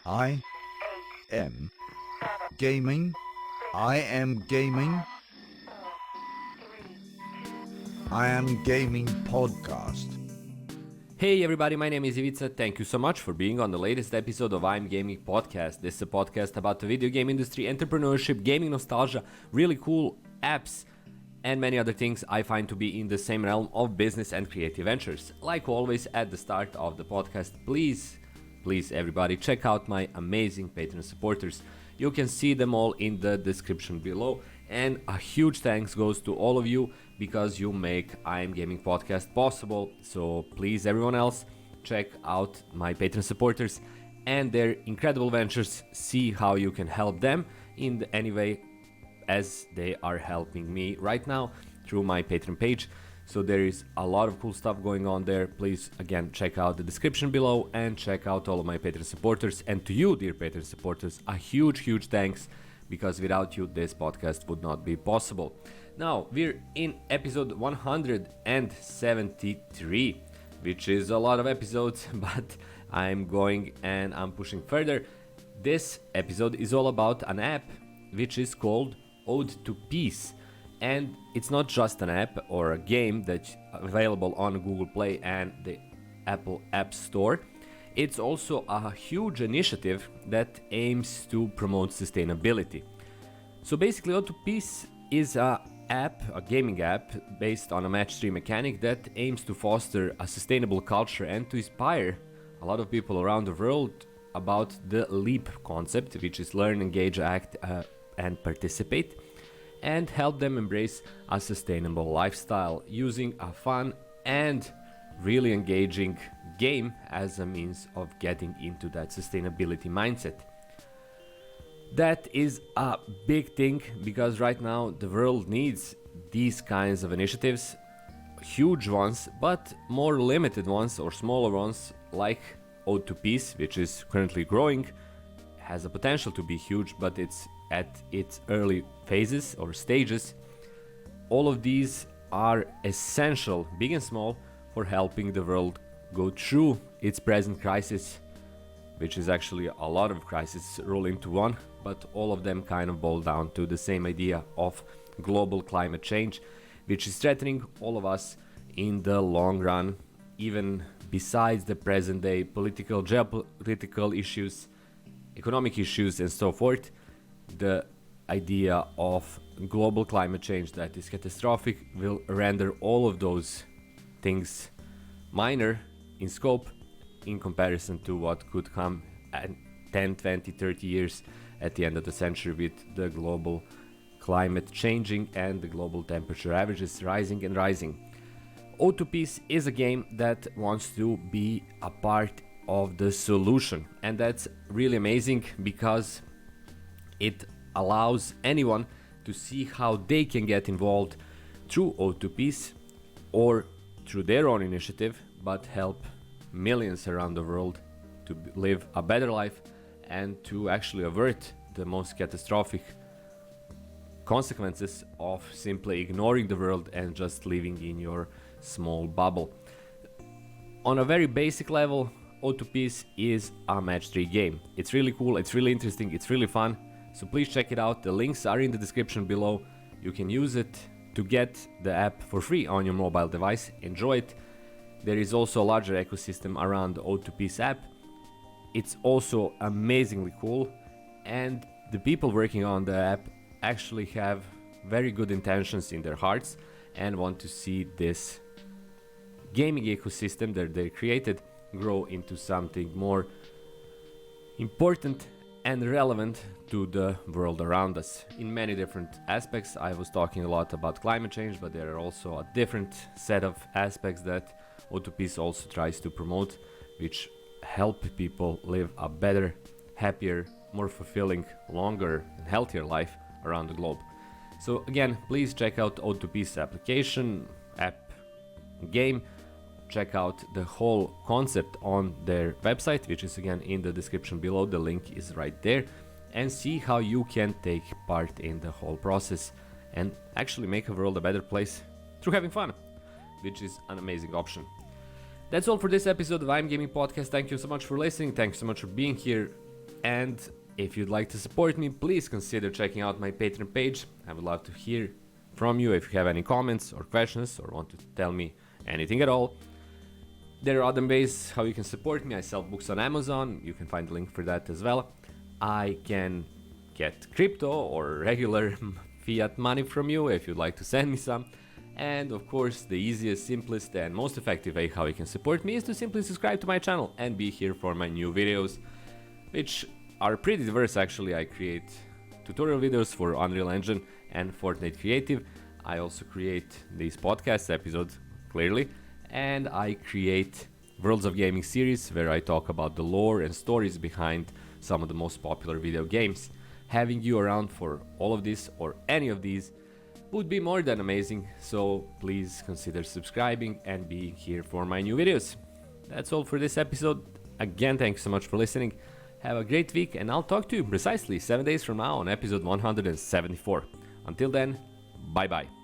I am gaming. I am gaming. I am gaming podcast. Hey everybody, my name is Ivica. Thank you so much for being on the latest episode of I'm Gaming Podcast. This is a podcast about the video game industry, entrepreneurship, gaming nostalgia, really cool apps, and many other things I find to be in the same realm of business and creative ventures. Like always, at the start of the podcast, please everybody, check out my amazing Patreon supporters. You can see them all in the description below. And a huge thanks goes to all of you because you make I'm Gaming Podcast possible. So please, everyone else, check out my Patreon supporters and their incredible ventures. See how you can help them in any way as they are helping me right now through my Patreon page. So there is a lot of cool stuff going on there. Please, again, check out the description below and check out all of my Patreon supporters. And to you, dear Patreon supporters, a huge thanks, because without you, this podcast would not be possible. Now, we're in episode 173, which is a lot of episodes, but I'm going and I'm pushing further. This episode is all about an app which is called Ode to Peace. And it's not just an app or a game that's available on Google Play and the Apple App Store. It's also a huge initiative that aims to promote sustainability. So basically, Ode to Peace is a gaming app based on a match 3 mechanic that aims to foster a sustainable culture and to inspire a lot of people around the world about the LEAP concept, which is learn, engage, act, and participate, and help them embrace a sustainable lifestyle using a fun and really engaging game as a means of getting into that sustainability mindset. That is a big thing because right now the world needs these kinds of initiatives, huge ones, but more limited ones or smaller ones like Ode to Peace, which is currently growing, has a potential to be huge, but it's at its early phases or stages. All of these are essential, big and small, for helping the world go through its present crisis, which is actually a lot of crises roll into one, but all of them kind of boil down to the same idea of global climate change, which is threatening all of us in the long run, even besides the present day political, geopolitical issues, economic issues, and so forth. The idea of global climate change that is catastrophic will render all of those things minor in scope in comparison to what could come at 10, 20, 30 years at the end of the century with the global climate changing and the global temperature averages rising and rising. Ode to Peace is a game that wants to be a part of the solution, and that's really amazing because it allows anyone to see how they can get involved through Ode to Peace or through their own initiative, but help millions around the world to live a better life and to actually avert the most catastrophic consequences of simply ignoring the world and just living in your small bubble. On a very basic level, Ode to Peace is a match 3 game. It's really cool, it's really interesting, it's really fun. So please check it out. The links are in the description below. You can use it to get the app for free on your mobile device. Enjoy it. There is also a larger ecosystem around the Ode to Peace app. It's also amazingly cool, and the people working on the app actually have very good intentions in their hearts and want to see this gaming ecosystem that they created grow into something more important and relevant to the world around us in many different aspects. I was talking a lot about climate change, but there are also a different set of aspects that Ode to Peace also tries to promote, which help people live a better, happier, more fulfilling, longer and healthier life around the globe. So again, please check out Ode to Peace application, app, game. Check out the whole concept on their website, which is again in the description below. The link is right there, and see how you can take part in the whole process and actually make a world a better place through having fun, which is an amazing option. That's all for this episode of I'm Gaming Podcast. Thank you so much for listening. Thanks so much for being here. And if you'd like to support me, please consider checking out my Patreon page. I would love to hear from you if you have any comments or questions or want to tell me anything at all. There are other ways how you can support me. I sell books on Amazon. You can find the link for that as well. I can get crypto or regular fiat money from you if you'd like to send me some. And of course, the easiest, simplest and most effective way how you can support me is to simply subscribe to my channel and be here for my new videos, which are pretty diverse actually. I create tutorial videos for Unreal Engine and Fortnite Creative. I also create these podcast episodes, clearly, and I create Worlds of Gaming series where I talk about the lore and stories behind some of the most popular video games. Having you around for all of this or any of these would be more than amazing, so please consider subscribing and being here for my new videos. That's all for this episode. Again, thanks so much for listening. Have a great week, and I'll talk to you precisely 7 days from now on episode 174. Until then, bye bye.